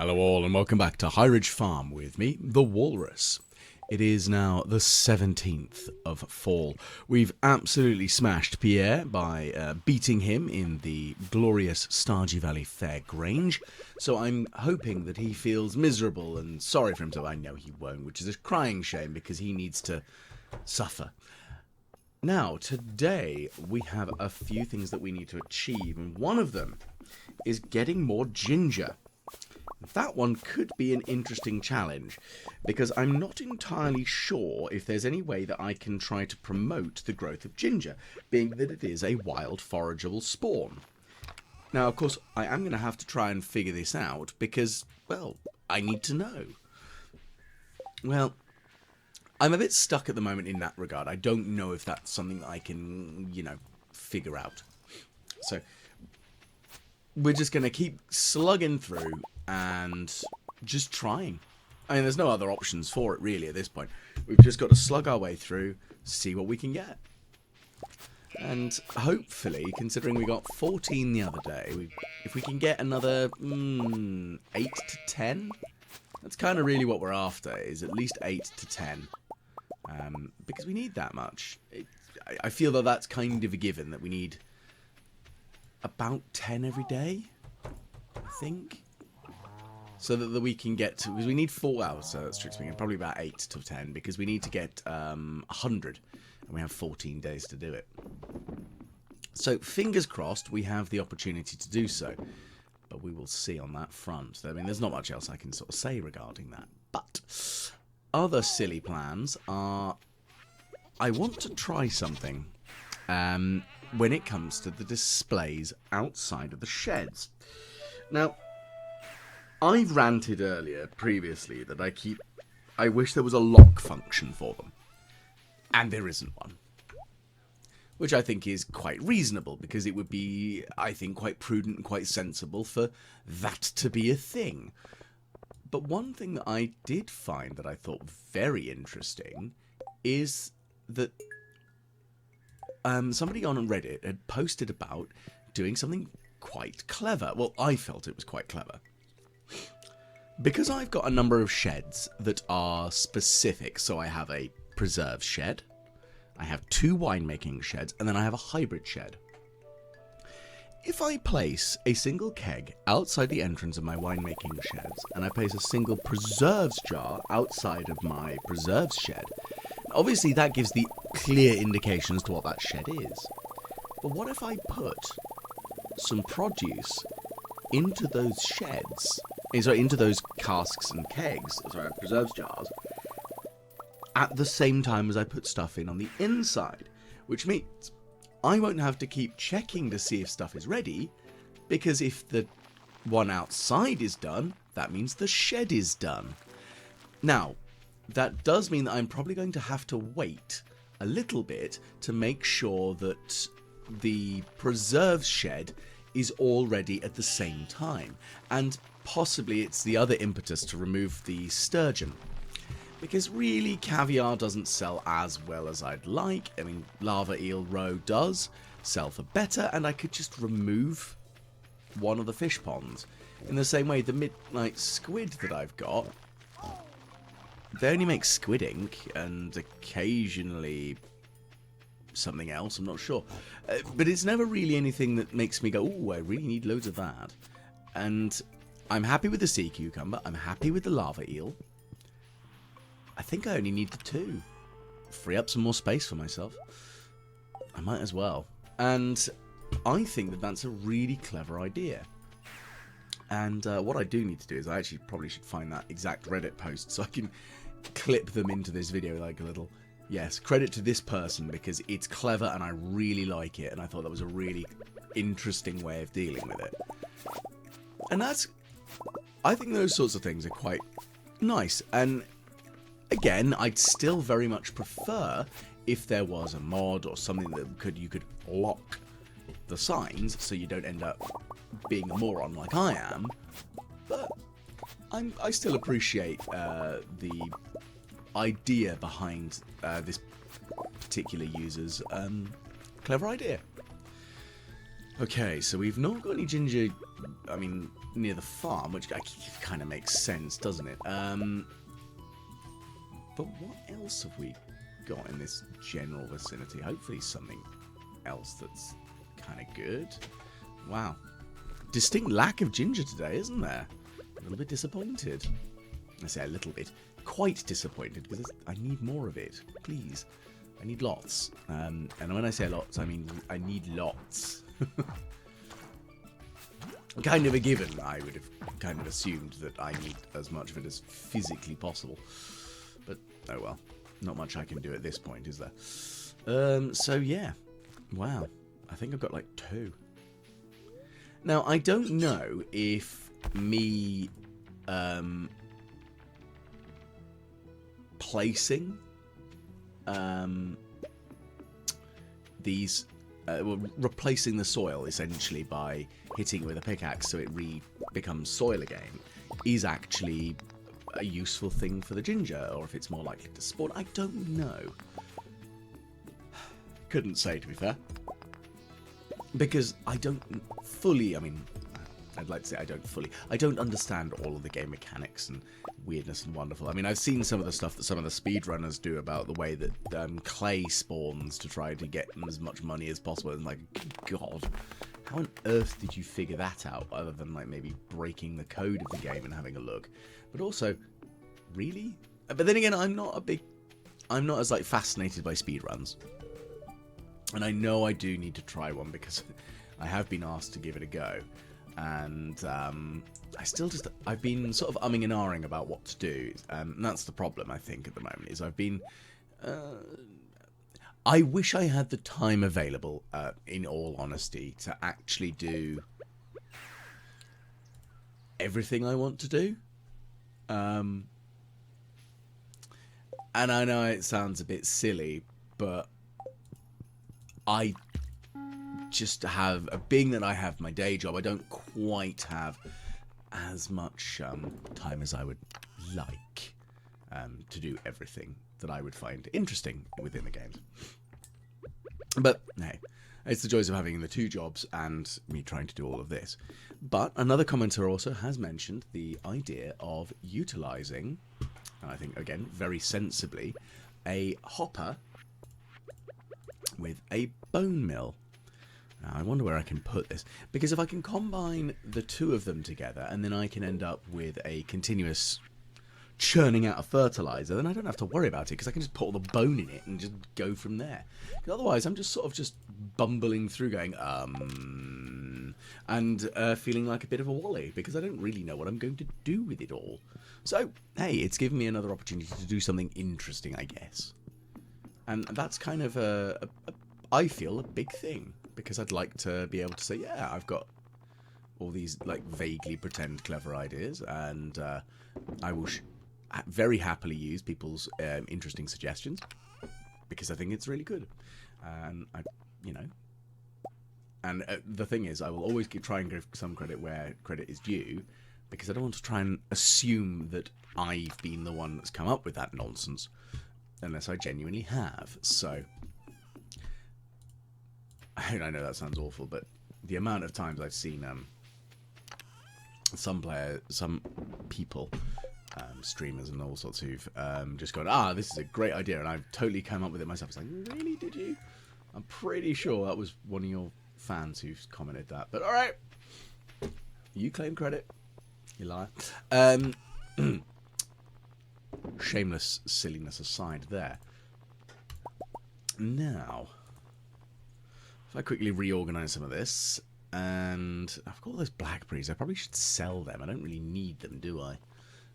Hello all and welcome back to High Ridge Farm with me, the Walrus. It is now the 17th of fall. We've absolutely smashed Pierre by beating him in the glorious Stardew Valley Fair Grange, so I'm hoping that he feels miserable and sorry for himself. I know he won't, which is a crying shame because he needs to suffer. Now, today we have a few things that we need to achieve, and one of them is getting more ginger. That one could be an interesting challenge, because I'm not entirely sure if there's any way that I can try to promote the growth of ginger, being that it is a wild forageable spawn. Now, of course, I am going to have to try and figure this out, because, well, I need to know. Well, I'm a bit stuck at the moment in that regard. I don't know if that's something that I can, figure out. So we're just going to keep slugging through and just trying. I mean, there's no other options for it, really, at this point. We've just got to slug our way through, see what we can get. And hopefully, considering we got 14 the other day, if we can get another 8 to 10, that's kind of really what we're after, is at least 8 to 10. Because we need that much. I feel that that's kind of a given, that we need about 10 every day, I think. So that we can get to, because we need 4 hours, so that's true speaking, probably about 8 to 10, because we need to get 100, and we have 14 days to do it. So, fingers crossed, we have the opportunity to do so, but we will see on that front. I mean, there's not much else I can sort of say regarding that, but other silly plans are, I want to try something when it comes to the displays outside of the sheds. Now, I've ranted earlier, previously, that I wish there was a lock function for them. And there isn't one. Which I think is quite reasonable, because it would be, I think, quite prudent and quite sensible for that to be a thing. But one thing that I did find that I thought very interesting is that somebody on Reddit had posted about doing something quite clever. Well, I felt it was quite clever. Because I've got a number of sheds that are specific, so I have a preserve shed, I have 2 winemaking sheds, and then I have a hybrid shed. If I place a single keg outside the entrance of my winemaking sheds, and I place a single preserves jar outside of my preserves shed, obviously that gives the clear indication as to what that shed is. But what if I put some produce into those sheds, into those casks and kegs, preserves jars, at the same time as I put stuff in on the inside, which means I won't have to keep checking to see if stuff is ready, because if the one outside is done, that means the shed is done. Now, that does mean that I'm probably going to have to wait a little bit to make sure that the preserve shed is all ready at the same time, and possibly it's the other impetus to remove the sturgeon, because really caviar doesn't sell as well as I'd like. I mean, lava eel roe does sell for better, and I could just remove one of the fish ponds. In the same way, the midnight squid that I've got, they only make squid ink and occasionally something else, I'm not sure, but it's never really anything that makes me go, oh, I really need loads of that. And I'm happy with the sea cucumber, I'm happy with the lava eel. I think I only need the 2. Free up some more space for myself. I might as well. And I think that that's a really clever idea. And what I do need to do is I actually probably should find that exact Reddit post so I can clip them into this video like a little, yes, credit to this person, because it's clever and I really like it, and I thought that was a really interesting way of dealing with it. And I think those sorts of things are quite nice. And again, I'd still very much prefer if there was a mod or something that you could lock the signs so you don't end up being a moron like I am. But I still appreciate the idea behind this particular user's clever idea. Okay, so we've not got any ginger, I mean, near the farm, which kind of makes sense, doesn't it? But what else have we got in this general vicinity? Hopefully something else that's kind of good. Wow. Distinct lack of ginger today, isn't there? A little bit disappointed. I say a little bit. Quite disappointed, because I need more of it. Please. I need lots. And when I say lots, I mean I need lots. Kind of a given. I would have kind of assumed that I need as much of it as physically possible. But, oh well. Not much I can do at this point, is there? So, yeah. Wow. I think I've got like 2. Now, I don't know if me placing these, replacing the soil essentially by hitting it with a pickaxe so it becomes soil again is actually a useful thing for the ginger, or if it's more likely to spawn. I don't know. Couldn't say, to be fair. Because I don't fully, I mean, I'd like to say I don't understand all of the game mechanics and weirdness and wonderful. I mean, I've seen some of the stuff that some of the speedrunners do about the way that clay spawns to try to get as much money as possible. And like, God, how on earth did you figure that out, other than like maybe breaking the code of the game and having a look? But also, really? But then again, I'm not as like fascinated by speedruns. And I know I do need to try one because I have been asked to give it a go. And I've been sort of umming and ahhing about what to do. And that's the problem, I think, at the moment, is I wish I had the time available, in all honesty, to actually do everything I want to do. And I know it sounds a bit silly, but I just have, being that I have my day job, I don't quite have as much time as I would like to do everything that I would find interesting within the games. But hey, it's the joys of having the 2 jobs and me trying to do all of this. But another commenter also has mentioned the idea of utilising, I think again very sensibly, a hopper with a bone mill. Now, I wonder where I can put this, because if I can combine the 2 of them together and then I can end up with a continuous churning out of fertilizer, then I don't have to worry about it, because I can just put all the bone in it and just go from there. Otherwise, I'm just sort of just bumbling through going, and feeling like a bit of a wally, because I don't really know what I'm going to do with it all. So, hey, it's given me another opportunity to do something interesting, I guess. And that's kind of I feel, a big thing, because I'd like to be able to say, yeah, I've got all these like vaguely pretend clever ideas, and I will very happily use people's interesting suggestions, because I think it's really good. And the thing is, I will always try and give some credit where credit is due, because I don't want to try and assume that I've been the one that's come up with that nonsense, unless I genuinely have. So I know that sounds awful, but the amount of times I've seen some people, streamers and all sorts who've just gone, this is a great idea, and I've totally come up with it myself. It's like, really, did you? I'm pretty sure that was one of your fans who's commented that. But all right, you claim credit, you liar. Shameless silliness aside there. Now, if I quickly reorganize some of this, and I've got all those blackberries, I probably should sell them. I don't really need them, do I?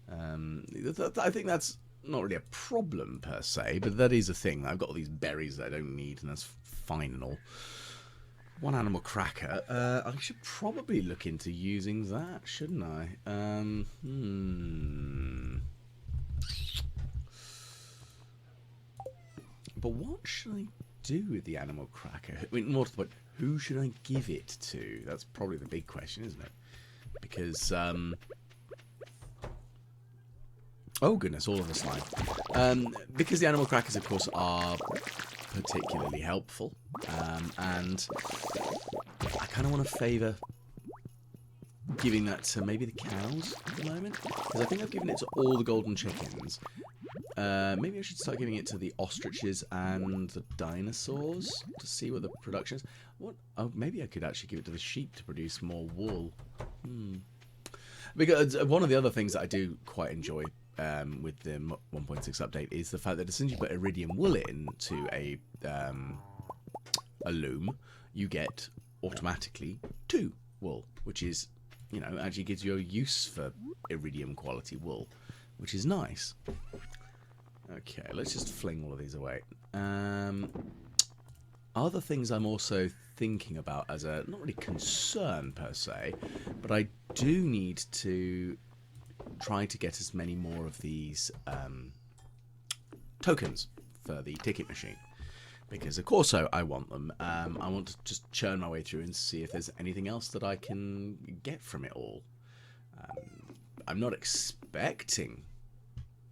I think that's not really a problem per se, but that is a thing. I've got all these berries that I don't need, and that's fine and all. 1 animal cracker. I should probably look into using that, shouldn't I? But what should I do with the animal cracker? I mean, more to the point, who should I give it to? That's probably the big question, isn't it? Because, oh goodness, all of the slime. Because the animal crackers, of course, are particularly helpful, and I kind kind of want to favour giving that to maybe the cows at the moment. Because I think I've given it to all the golden chickens. Maybe I should start giving it to the ostriches and the dinosaurs to see what the production is. What? Oh, maybe I could actually give it to the sheep to produce more wool. Because one of the other things that I do quite enjoy with the 1.6 update is the fact that as soon as you put iridium wool into a loom, you get automatically 2 wool, which is, you know, actually gives you a use for iridium quality wool, which is nice. Okay, let's just fling all of these away. Other things I'm also thinking about as a, not really concern per se, but I do need to try to get as many more of these tokens for the ticket machine. Because of course I want them. I want to just churn my way through and see if there's anything else that I can get from it all. I'm not expecting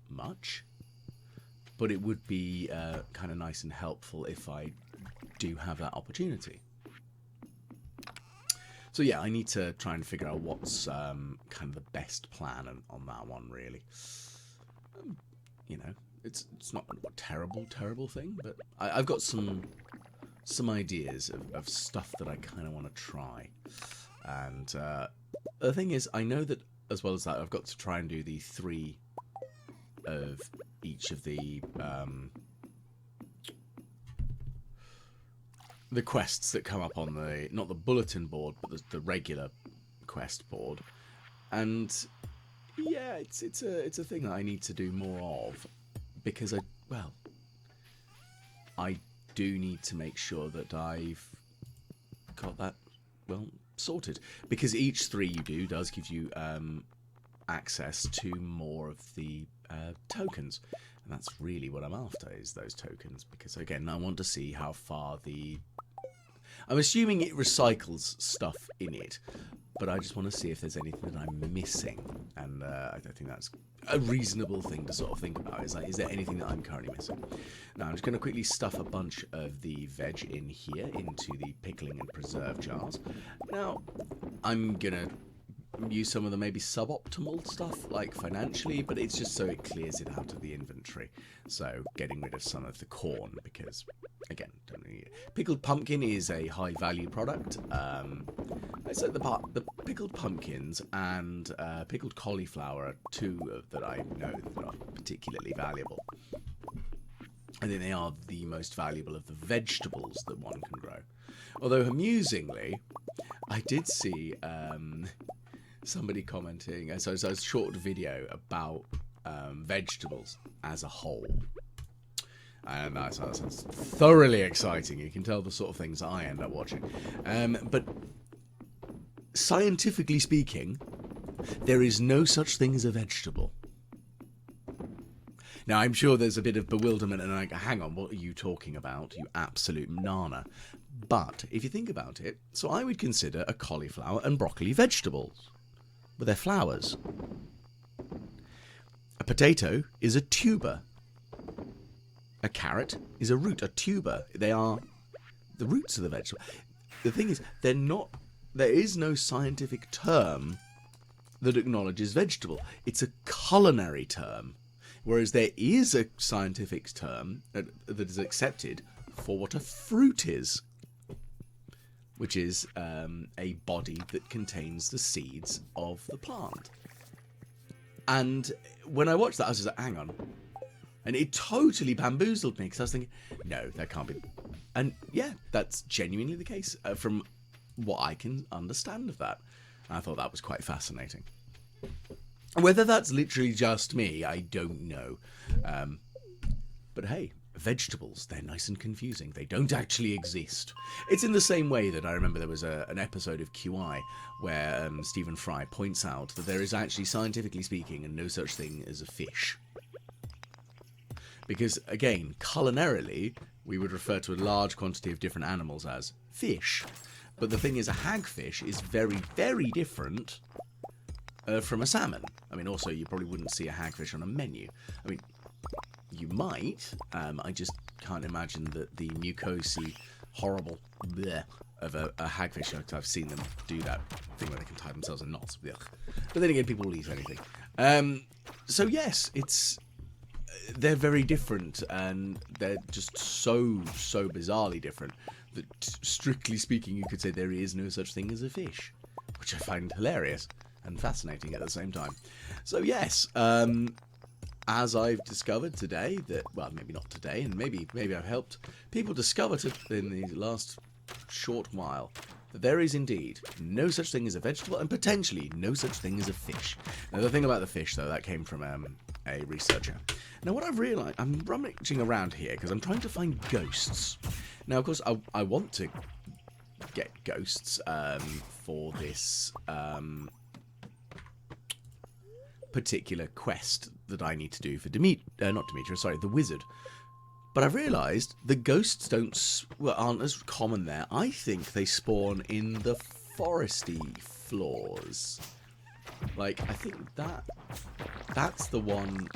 much, but it would be kind of nice and helpful if I do have that opportunity. So yeah, I need to try and figure out what's kind of the best plan on that one, really. You know, it's not a terrible thing, but I've got some ideas of stuff that I kind of want to try. And the thing is, I know that as well as that, I've got to try and do the 3 of each of the quests that come up on the, not the bulletin board, but the regular quest board. And yeah, it's a thing that I need to do more of, because I do need to make sure that I've got that well sorted, because each 3 you do does give you access to more of the tokens, and that's really what I'm after, is those tokens, because again I want to see how far I'm assuming it recycles stuff in it, but I just want to see if there's anything that I'm missing, and I don't think that's a reasonable thing to sort of think about. Is like, is there anything that I'm currently missing? Now I'm just going to quickly stuff a bunch of the veg in here into the pickling and preserve jars. Now I'm gonna use some of the maybe suboptimal stuff, like financially, but it's just so it clears it out of the inventory. So getting rid of some of the corn, because again, don't need it. Pickled pumpkin is a high value product. So the pickled pumpkins and pickled cauliflower are 2 that I know that are particularly valuable. I think they are the most valuable of the vegetables that one can grow. Although amusingly, I did see somebody commenting, so it's a short video about vegetables as a whole. And that sounds thoroughly exciting. You can tell the sort of things I end up watching. But scientifically speaking, there is no such thing as a vegetable. Now, I'm sure there's a bit of bewilderment and like, hang on, what are you talking about, you absolute nana? But if you think about it, so I would consider a cauliflower and broccoli vegetables, but they're flowers. A potato is a tuber. A carrot is a root, a tuber. They are the roots of the vegetable. The thing is, they're not. There is no scientific term that acknowledges vegetable. It's a culinary term, whereas there is a scientific term that is accepted for what a fruit is, which is a body that contains the seeds of the plant. And when I watched that, I was just like, hang on. And it totally bamboozled me, because I was thinking, no, that can't be. And yeah, that's genuinely the case from what I can understand of that. And I thought that was quite fascinating. Whether that's literally just me, I don't know. But hey, vegetables, they're nice and confusing. They don't actually exist. It's in the same way that I remember there was an episode of QI where Stephen Fry points out that there is actually, scientifically speaking, no such thing as a fish. Because, again, culinarily, we would refer to a large quantity of different animals as fish. But the thing is, a hagfish is very, very different from a salmon. I mean, also, you probably wouldn't see a hagfish on a menu. I mean, you might. I just can't imagine that the mucosa, horrible bleh, of a hagfish. I've seen them do that thing where they can tie themselves in knots. Ugh. But then again, people will eat anything. So yes, they're very different, and they're just so bizarrely different that, strictly speaking, you could say there is no such thing as a fish, which I find hilarious and fascinating at the same time. So yes, as I've discovered today that, well, maybe not today, and maybe I've helped people discover in the last short while, that there is indeed no such thing as a vegetable, and potentially no such thing as a fish. Now, the thing about the fish, though, that came from a researcher. Now, what I've realised, I'm rummaging around here because I'm trying to find ghosts. Now, of course, I want to get ghosts for this particular quest that I need to do for the wizard. But I've realised the ghosts aren't as common there. I think they spawn in the foresty floors. Like, I think that's the one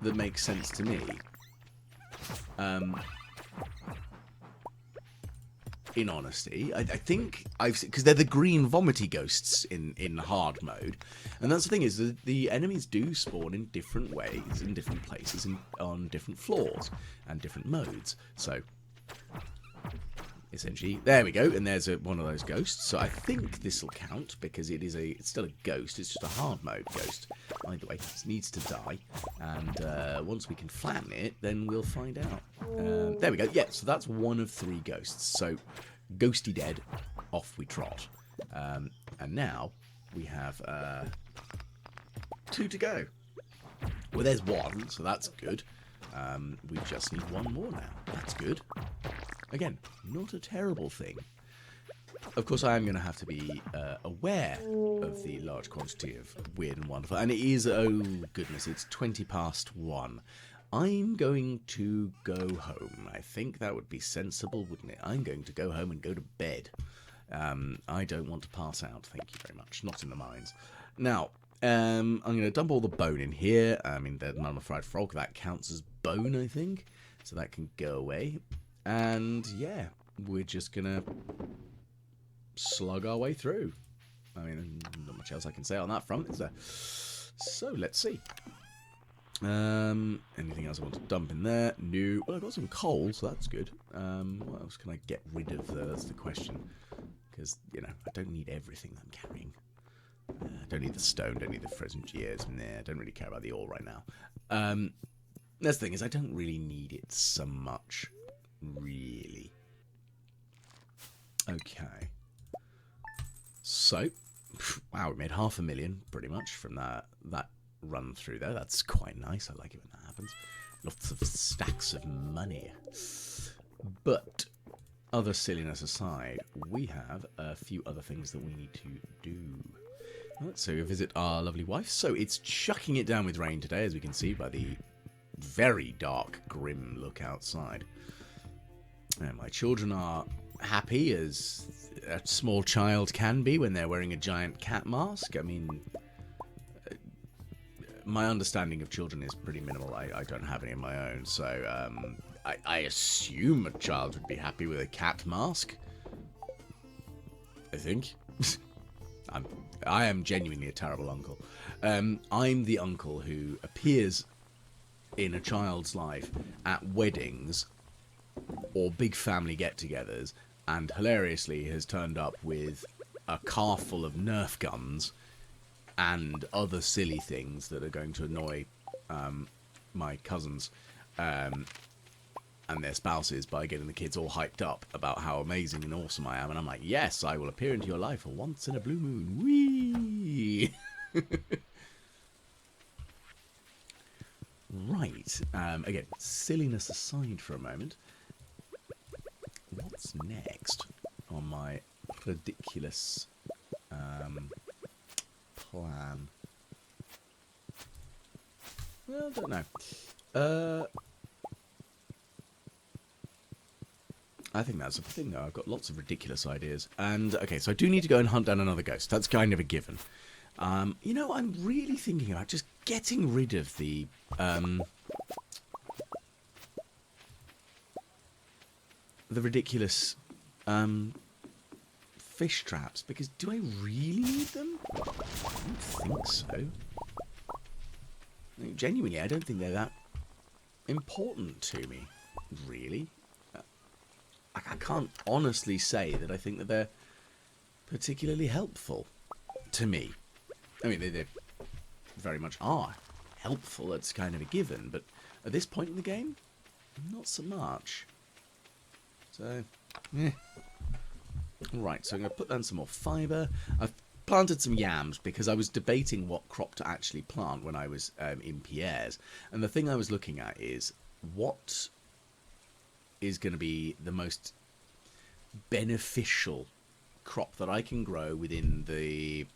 that makes sense to me. In honesty, I think I've seen, because they're the green vomity ghosts in hard mode, and that's the thing, is the enemies do spawn in different ways, in different places, on different floors and different modes. So essentially, there we go, and there's one of those ghosts. So I think this will count because it's still a ghost. It's just a hard mode ghost. Either way, it needs to die, and once we can flatten it, then we'll find out. There we go. Yeah, so that's one of 3 ghosts. So ghosty dead, off we trot. And now we have 2 to go. Well, there's 1, so that's good. We just need 1 more now. That's good. Again, not a terrible thing. Of course, I am going to have to be aware of the large quantity of weird and wonderful. And it is, oh goodness, it's 20 past 1. I'm going to go home. I think that would be sensible, wouldn't it? I'm going to go home and go to bed. I don't want to pass out, thank you very much. Not in the mines. Now, I'm going to dump all the bone in here. I mean, the mummified frog, that counts as bone, I think. So that can go away. And yeah, we're just gonna slug our way through. I mean, not much else I can say on that front, is there? So let's see. Anything else I want to dump in there? No. Well, I've got some coal, so that's good. What else can I get rid of? That's the question. Because, you know, I don't need everything I'm carrying. I don't need the stone, don't need the frozen gears. Nah, I don't really care about the ore right now. That's the thing, is I don't really need it so much. Really. Okay. So, wow, we made 500,000 pretty much from that run through there. That's quite nice. I like it when that happens. Lots of stacks of money. But other silliness aside, we have a few other things that we need to do. Right, so we visit our lovely wife. So it's chucking it down with rain today, as we can see by the very dark, grim look outside. And my children are happy as a small child can be when they're wearing a giant cat mask. I mean, my understanding of children is pretty minimal. I don't have any of my own, so I assume a child would be happy with a cat mask. I think. I am genuinely a terrible uncle. I'm the uncle who appears in a child's life at weddings or big family get-togethers, and hilariously has turned up with a car full of Nerf guns and other silly things that are going to annoy my cousins and their spouses by getting the kids all hyped up about how amazing and awesome I am. And I'm like, yes, I will appear into your life for once in a blue moon. Whee! Right. Again, silliness aside for a moment. What's next on my ridiculous plan? Well, I don't know. I think that's a thing, though. I've got lots of ridiculous ideas. And, okay, so I do need to go and hunt down another ghost. That's kind of a given. You know, I'm really thinking about just getting rid of the ridiculous fish traps, because do I really need them? I don't think so. Genuinely, I don't think they're that important to me, really. I can't honestly say that I think that they're particularly helpful to me. I mean, they very much are helpful, that's kind of a given, but at this point in the game, not so much. So, yeah. Right, so I'm going to put down some more fibre. I've planted some yams because I was debating what crop to actually plant when I was in Pierre's. And the thing I was looking at is what is going to be the most beneficial crop that I can grow within the...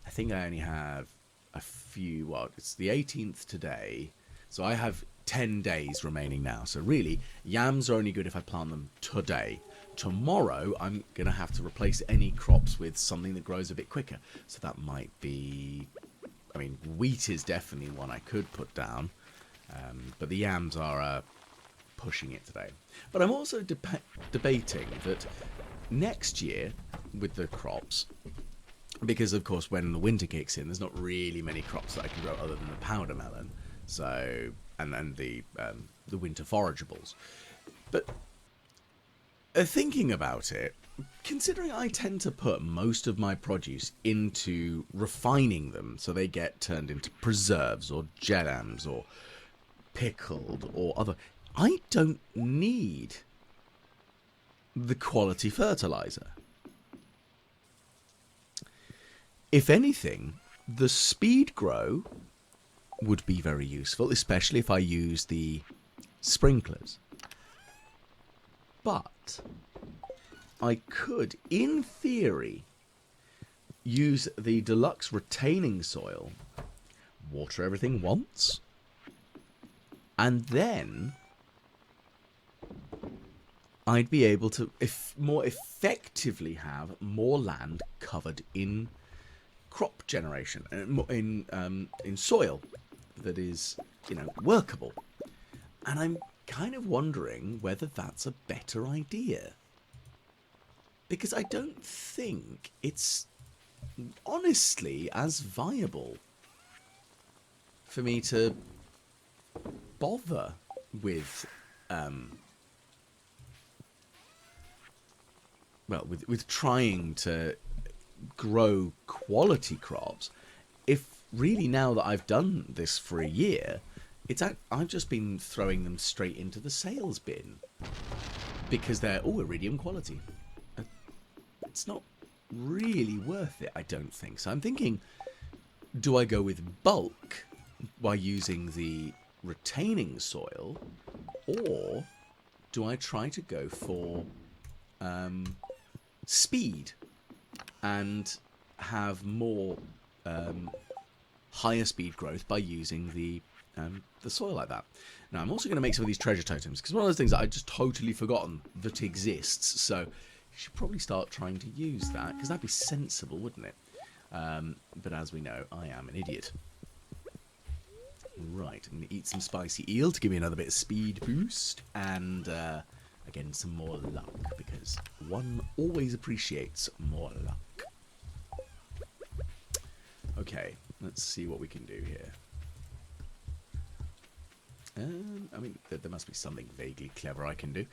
I think I only have a few... Well, it's the 18th today, so I have 10 days remaining now. So really, yams are only good if I plant them today. Tomorrow, I'm going to have to replace any crops with something that grows a bit quicker. So that might be... I mean, wheat is definitely one I could put down. But the yams are pushing it today. But I'm also debating that next year, with the crops... Because, of course, when the winter kicks in, there's not really many crops that I can grow other than the powder melon. So... And then the winter forageables. But... thinking about it, considering I tend to put most of my produce into refining them so they get turned into preserves or jams or pickled or other... I don't need the quality fertilizer. If anything, the speed grow would be very useful, especially if I use the sprinklers. But I could, in theory, use the deluxe retaining soil, water everything once, and then I'd be able to more effectively have more land covered in crop generation, in soil that is, workable. And I'm kind of wondering whether that's a better idea. Because I don't think it's honestly as viable for me to bother with with trying to grow quality crops, if really now that I've done this for a year, I've just been throwing them straight into the sales bin because they're all iridium quality. It's not really worth it, I don't think. So I'm thinking, do I go with bulk by using the retaining soil, or do I try to go for speed and have more higher speed growth by using the soil like that? Now, I'm also going to make some of these treasure totems, because one of those things that I'd just totally forgotten that exists, so you should probably start trying to use that, because that'd be sensible, wouldn't it? But as we know, I am an idiot. Right, I'm going to eat some spicy eel to give me another bit of speed boost, and again, some more luck, because one always appreciates more luck. Okay, let's see what we can do here. I mean, there must be something vaguely clever I can do.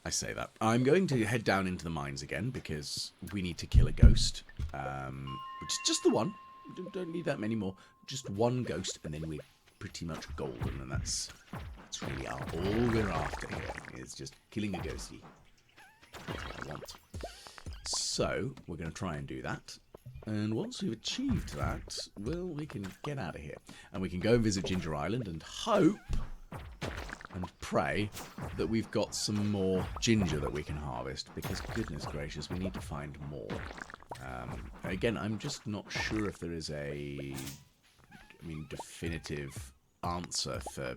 I say that. I'm going to head down into the mines again, because we need to kill a ghost. Which is just the one. Don't need that many more. Just one ghost, and then we're pretty much golden, and that's really all we're after here, is just killing a ghostie. That's what I want. So, we're going to try and do that. And once we've achieved that, well, we can get out of here. And we can go and visit Ginger Island and hope and pray that we've got some more ginger that we can harvest, because goodness gracious, we need to find more. Again, I'm just not sure if there is a definitive answer for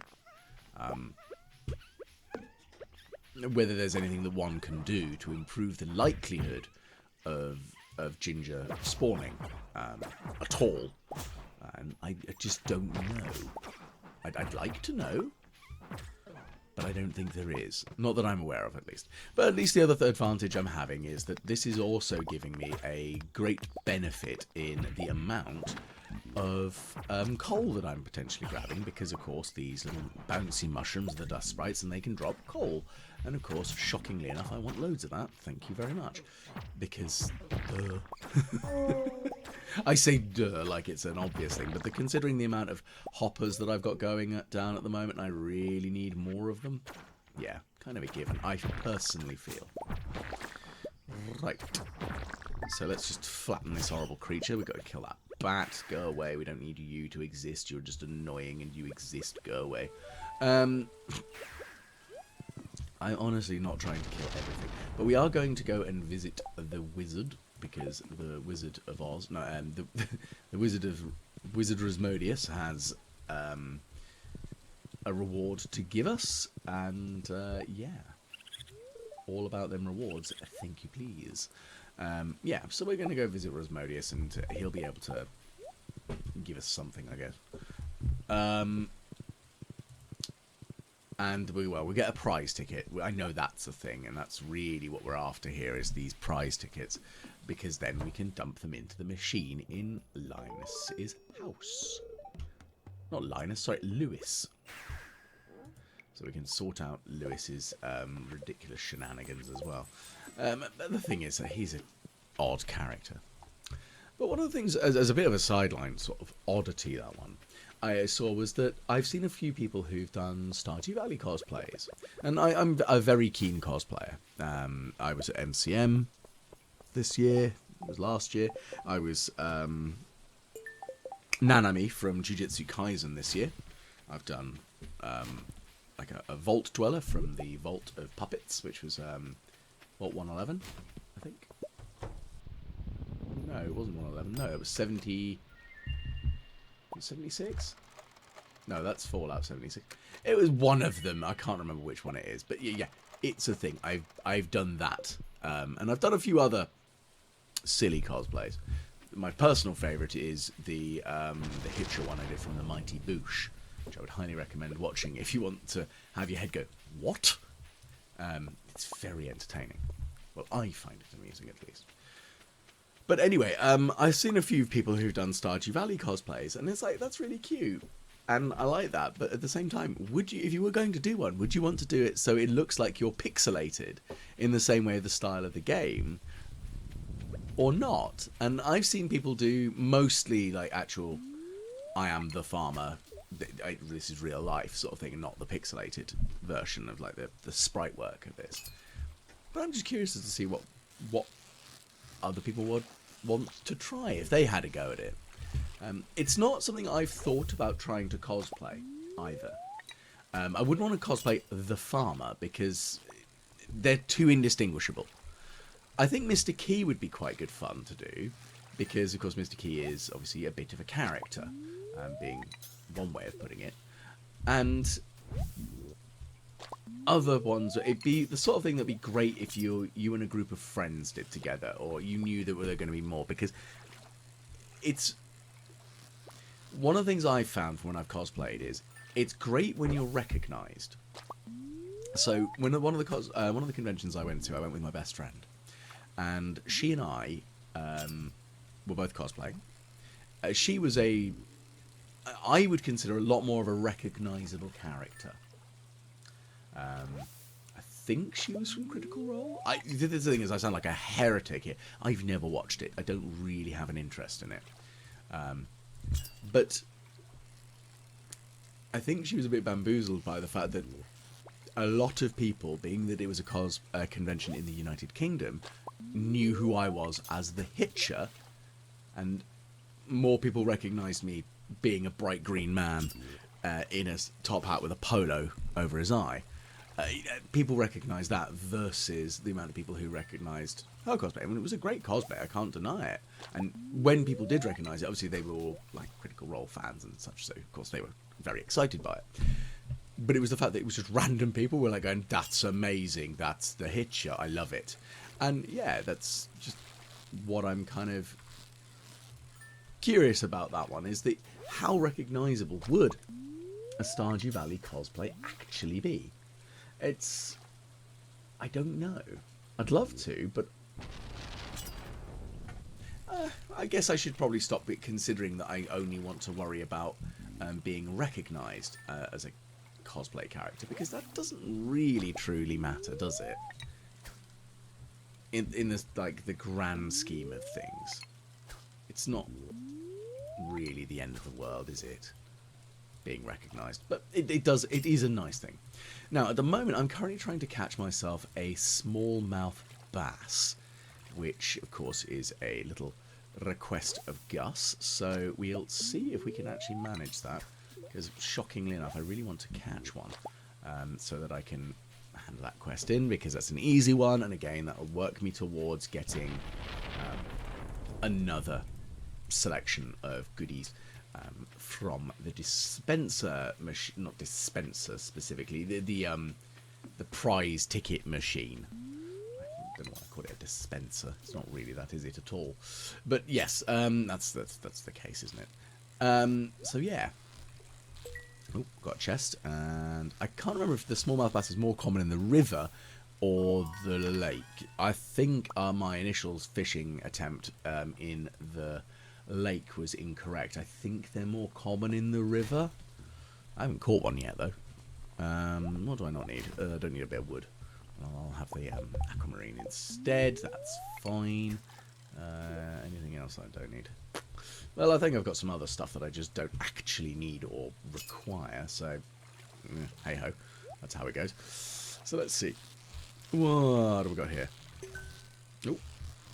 whether there's anything that one can do to improve the likelihood of ginger spawning at all. And I just don't know. I'd like to know. but I don't think there is. Not that I'm aware of, at least. But at least the other advantage I'm having is that this is also giving me a great benefit in the amount of coal that I'm potentially grabbing, because, of course, these little bouncy mushrooms are the dust sprites, and they can drop coal. And, of course, shockingly enough, I want loads of that. Thank you very much. Because, I say duh like it's an obvious thing, but considering the amount of hoppers that I've got going down at the moment, I really need more of them. Yeah, kind of a given, I personally feel. Right. So let's just flatten this horrible creature. We've got to kill that bat. Go away. We don't need you to exist. You're just annoying and you exist. Go away. I'm honestly not trying to kill everything. But we are going to go and visit the wizard, because the Wizard of Oz, no, the Wizard Rasmodius has a reward to give us, and yeah, all about them rewards. Thank you, please. Yeah, so we're going to go visit Rasmodius, and he'll be able to give us something, I guess. And we get a prize ticket. I know that's a thing, and that's really what we're after here, is these prize tickets, because then we can dump them into the machine in Linus's house. Not Linus, sorry, Lewis. So we can sort out Lewis's ridiculous shenanigans as well. But the thing is that he's an odd character. But one of the things, as a bit of a sideline, sort of oddity, that one, I saw was that I've seen a few people who've done Stardew Valley cosplays. And I'm a very keen cosplayer. I was at MCM this year. It was last year. I was Nanami from Jujutsu Kaisen this year. I've done like a Vault Dweller from the Vault of Puppets, which was Vault 111, I think. No, it wasn't 111. No, it was 76? No, that's Fallout 76. It was one of them. I can't remember which one it is. But yeah, it's a thing. I've done that. And I've done a few other silly cosplays. My personal favourite is the Hitcher one I did from the Mighty Boosh, which I would highly recommend watching if you want to have your head go, what? It's very entertaining. Well, I find it amusing, at least. But anyway, I've seen a few people who've done Stardew Valley cosplays, and it's like, that's really cute. And I like that, but at the same time, would you, if you were going to do one, would you want to do it so it looks like you're pixelated in the same way the style of the game, or not? And I've seen people do mostly like actual, I am the farmer, this is real life sort of thing, and not the pixelated version of like the sprite work of this. But I'm just curious as to see what other people would want to try if they had a go at it. It's not something I've thought about trying to cosplay either. I wouldn't want to cosplay the farmer because they're too indistinguishable. I think Mr. Key would be quite good fun to do because, of course, Mr. Key is obviously a bit of a character, being one way of putting it. And other ones, it'd be the sort of thing that'd be great if you and a group of friends did together, or you knew that there were going to be more, because it's one of the things I've found from when I've cosplayed is it's great when you're recognised. So when one of the conventions I went with my best friend, and she and I were both cosplaying. She was I would consider a lot more of a recognisable character. I think she was from Critical Role. The thing is, I sound like a heretic here. I've never watched it. I don't really have an interest in it. But I think she was a bit bamboozled by the fact that a lot of people, being that it was a convention in the United Kingdom, knew who I was as the Hitcher, and more people recognised me being a bright green man in a top hat with a polo over his eye. People recognised that versus the amount of people who recognised her cosplay. I mean, it was a great cosplay, I can't deny it. And when people did recognise it, obviously they were all like Critical Role fans and such, so of course they were very excited by it. But it was the fact that it was just random people were like going, that's amazing, that's the Hitcher, I love it. And yeah, that's just what I'm kind of curious about that one, is that how recognisable would a Stardew Valley cosplay actually be? It's... I don't know. I'd love to, but... I guess I should probably stop it, considering that I only want to worry about being recognised as a cosplay character, because that doesn't really truly matter, does it? In this, like, the grand scheme of things, it's not really the end of the world, is it? Being recognised, but it is a nice thing. Now, at the moment, I'm currently trying to catch myself a smallmouth bass, which, of course, is a little request of Gus. So we'll see if we can actually manage that, because shockingly enough, I really want to catch one, so that I can hand that quest in, because that's an easy one, and again, that will work me towards getting another selection of goodies from the dispenser machine, not dispenser specifically, the prize ticket machine. I don't know why I call it a dispenser. It's not really that, is it, at all? But yes, that's the case, isn't it? So yeah. Oh, got a chest, and I can't remember if the smallmouth bass is more common in the river or the lake. I think my initial fishing attempt in the lake was incorrect. I think they're more common in the river. I haven't caught one yet, though. What do I not need? I don't need a bit of wood. I'll have the aquamarine instead. That's fine. Anything else I don't need? Well, I think I've got some other stuff that I just don't actually need or require. So, hey-ho. That's how it goes. So let's see. What have we got here? Oh,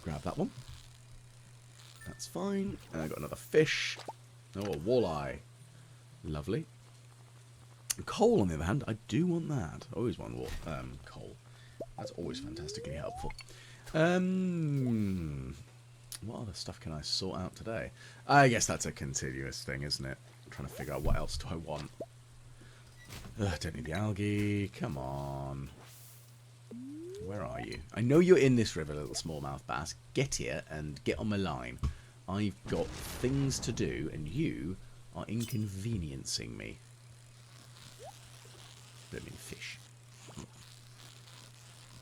grab that one. That's fine. I got another fish. Oh, a walleye. Lovely. Coal, on the other hand, I do want that. I always want coal. That's always fantastically helpful. What other stuff can I sort out today? I guess that's a continuous thing, isn't it? I'm trying to figure out what else do I want. Don't need the algae. Come on. Where are you? I know you're in this river, little smallmouth bass. Get here and get on my line. I've got things to do, and you are inconveniencing me. Don't mean fish.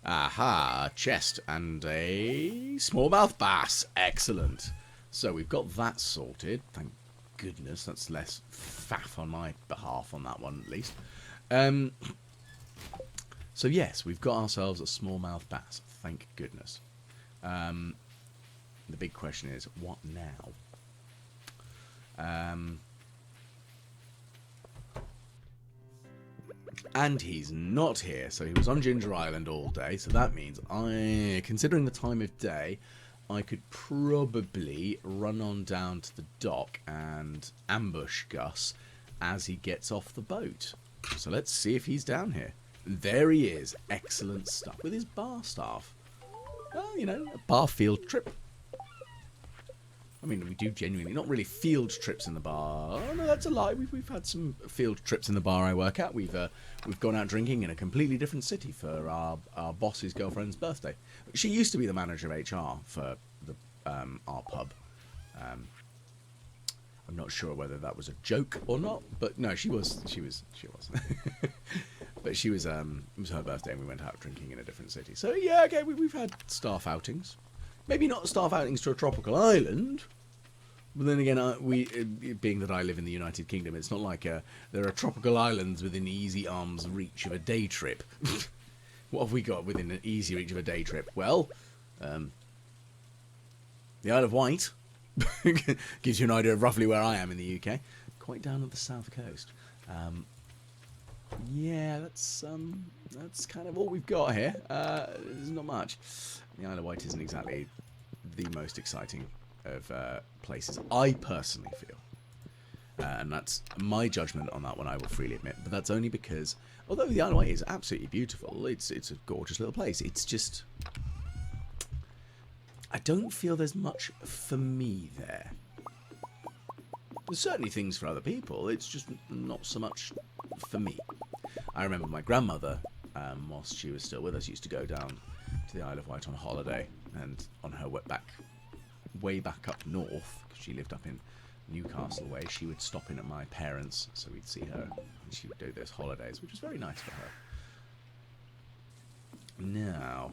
Aha, a chest and a smallmouth bass. Excellent. So we've got that sorted. Thank goodness. That's less faff on my behalf on that one, at least. So yes, we've got ourselves a smallmouth bass. Thank goodness. The big question is, what now? And he's not here, so he was on Ginger Island all day, so that means considering the time of day, I could probably run on down to the dock and ambush Gus as he gets off the boat. So let's see if he's down here. There he is. Excellent stuff. With his bar staff. Well, you know, a bar field trip. I mean, we do genuinely, not really field trips in the bar. Oh, no, that's a lie. We've had some field trips in the bar I work at. We've gone out drinking in a completely different city for our boss's girlfriend's birthday. She used to be the manager of HR for the our pub. I'm not sure whether that was a joke or not, but no, she was. But she was. It was her birthday, and we went out drinking in a different city. So yeah, okay, we've had staff outings. Maybe not staff outings to a tropical island, but then again, being that I live in the United Kingdom, it's not like there are tropical islands within easy arm's reach of a day trip. What have we got within an easy reach of a day trip? Well, the Isle of Wight gives you an idea of roughly where I am in the UK, quite down at the south coast. Yeah, that's kind of all we've got here. There's not much. The Isle of Wight isn't exactly the most exciting of places, I personally feel. And that's my judgment on that one, I will freely admit. But that's only because, although the Isle of Wight is absolutely beautiful, it's a gorgeous little place. It's just, I don't feel there's much for me there. There's certainly things for other people, it's just not so much for me. I remember my grandmother, whilst she was still with us, used to go down to the Isle of Wight on holiday, and on her way back up north, because she lived up in Newcastle way, she would stop in at my parents', so we'd see her, and she would do those holidays, which was very nice for her. Now,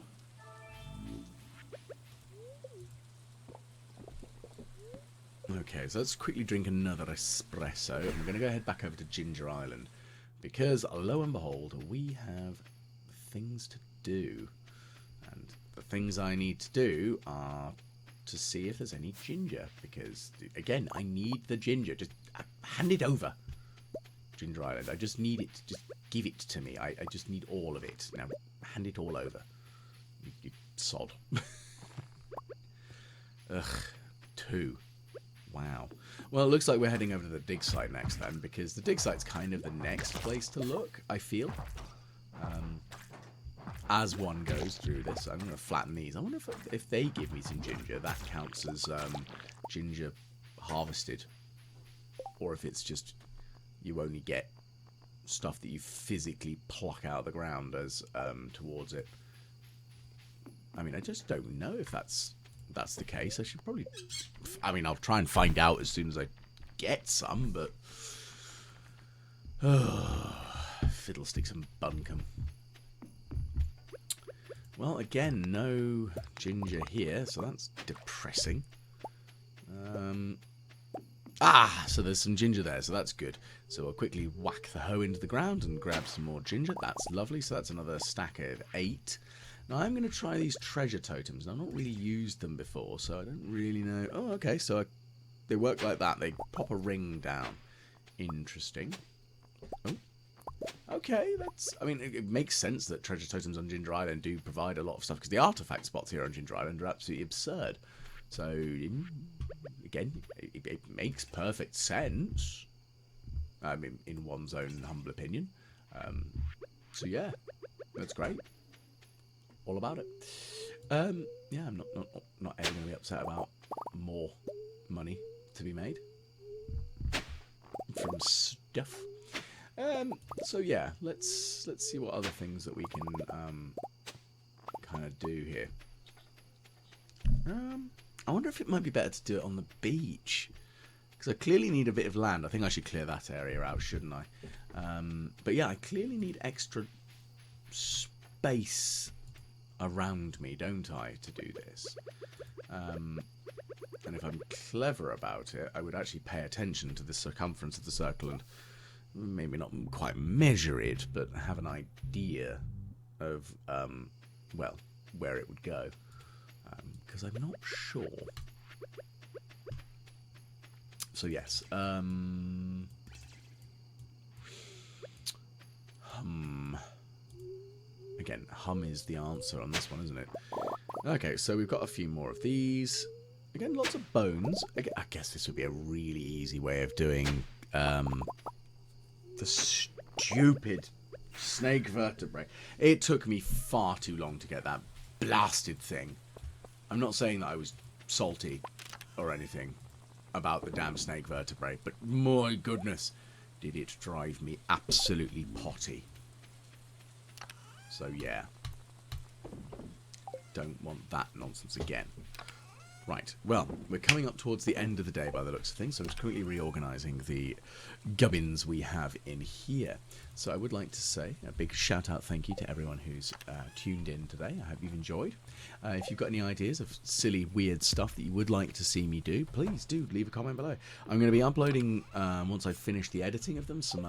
okay, so let's quickly drink another espresso. I'm going to go head back over to Ginger Island because, lo and behold, we have things to do. And the things I need to do are to see if there's any ginger because, again, I need the ginger. Just hand it over, Ginger Island. I just need it. Just give it to me. I just need all of it. Now, hand it all over. You sod. Ugh, 2. Wow. Well, it looks like we're heading over to the dig site next then, because the dig site's kind of the next place to look, I feel. As one goes through this, I'm going to flatten these. I wonder if they give me some ginger, that counts as ginger harvested. Or if it's just you only get stuff that you physically pluck out of the ground as towards it. I mean, I just don't know if that's the case. I should probably... I mean, I'll try and find out as soon as I get some, but... fiddlesticks and bunkum. Well, again, no ginger here, so that's depressing. So there's some ginger there, so that's good. So I'll quickly whack the hoe into the ground and grab some more ginger. That's lovely, so that's another stack of 8. Now, I'm going to try these treasure totems. Now, I've not really used them before, so I don't really know. Oh, okay, so they work like that. They pop a ring down. Interesting. Oh, okay, that's... I mean, it makes sense that treasure totems on Ginger Island do provide a lot of stuff, because the artifact spots here on Ginger Island are absolutely absurd. So, again, it makes perfect sense. I mean, in one's own humble opinion. So, yeah, that's great. All about it. Yeah, I'm not ever going to be upset about more money to be made from stuff. So yeah, let's see what other things that we can kind of do here. I wonder if it might be better to do it on the beach, because I clearly need a bit of land. I think I should clear that area out, shouldn't I? But yeah, I clearly need extra space around me, don't I, to do this? And if I'm clever about it, I would actually pay attention to the circumference of the circle and maybe not quite measure it, but have an idea of, well, where it would go. Because I'm not sure. So yes, Again, hum is the answer on this one, isn't it? Okay, so we've got a few more of these. Again, lots of bones. I guess this would be a really easy way of doing the stupid snake vertebrae. It took me far too long to get that blasted thing. I'm not saying that I was salty or anything about the damn snake vertebrae, but my goodness, did it drive me absolutely potty. So yeah, don't want that nonsense again. Right, well, we're coming up towards the end of the day by the looks of things, so I'm just quickly reorganising the gubbins we have in here. So I would like to say a big shout-out thank you to everyone who's tuned in today. I hope you've enjoyed. If you've got any ideas of silly, weird stuff that you would like to see me do, please do leave a comment below. I'm going to be uploading, once I've finished the editing of them, some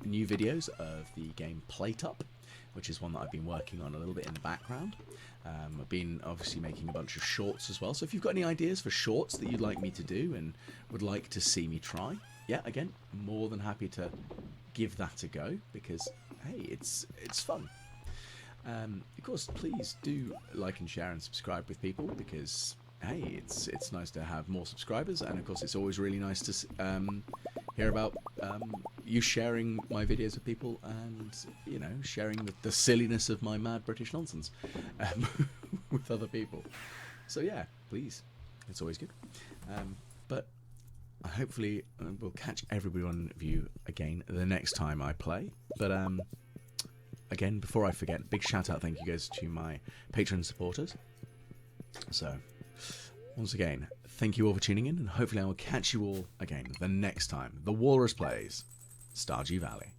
new videos of the game Plate Up, which is one that I've been working on a little bit in the background. I've been obviously making a bunch of shorts as well. So if you've got any ideas for shorts that you'd like me to do and would like to see me try, yeah, again, more than happy to give that a go because, hey, it's fun. Of course, please do like and share and subscribe with people because, hey, it's nice to have more subscribers. And, of course, it's always really nice to hear about you sharing my videos with people and, you know, sharing the silliness of my mad British nonsense with other people. So, yeah, please. It's always good. But hopefully we'll catch every one of you again the next time I play. But, again, before I forget, big shout-out thank you guys to my Patreon supporters. So, once again, thank you all for tuning in, and hopefully I will catch you all again the next time the Walrus plays Stardew Valley.